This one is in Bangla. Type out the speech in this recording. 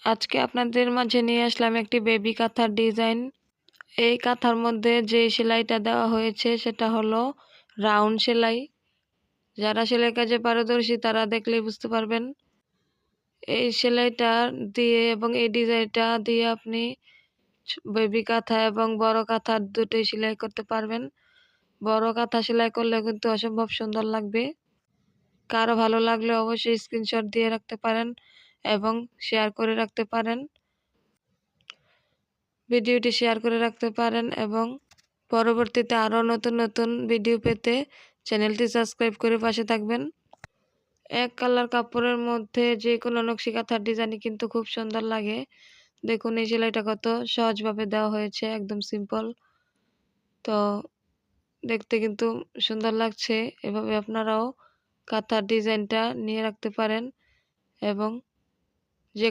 আজকে আপনাদের মাঝে নিয়ে আসলাম একটি বেবি কাঁথার ডিজাইন। এই কাঁথার মধ্যে যে সেলাইটা দেওয়া হয়েছে সেটা হলো রাউন্ড সেলাই। যারা সেলাই কাজে পারদর্শী তারা দেখলেই বুঝতে পারবেন। এই সেলাইটা দিয়ে এবং এই ডিজাইনটা দিয়ে আপনি বেবি কাঁথা এবং বড় কাঁথা দুটোই সেলাই করতে পারবেন। বড় কাঁথা সেলাই করলে কিন্তু অসম্ভব সুন্দর লাগবে। কারো ভালো লাগলে অবশ্যই স্ক্রিনশট দিয়ে রাখতে পারেন এবং শেয়ার করে রাখতে পারেন। ভিডিওটি শেয়ার করে রাখতে পারেন এবং পরবর্তীতে আরও নতুন নতুন ভিডিও পেতে চ্যানেলটি সাবস্ক্রাইব করে পাশে থাকবেন। এক কালার কাপড়ের মধ্যে যে কোনো নকশি কাঁথার ডিজাইনই কিন্তু খুব সুন্দর লাগে। দেখুন এই সেলাইটা কত সহজভাবে দেওয়া হয়েছে, একদম সিম্পল। তো দেখতে কিন্তু সুন্দর লাগছে। এভাবে আপনারাও কাঁথার ডিজাইনটা নিয়ে রাখতে পারেন এবং যে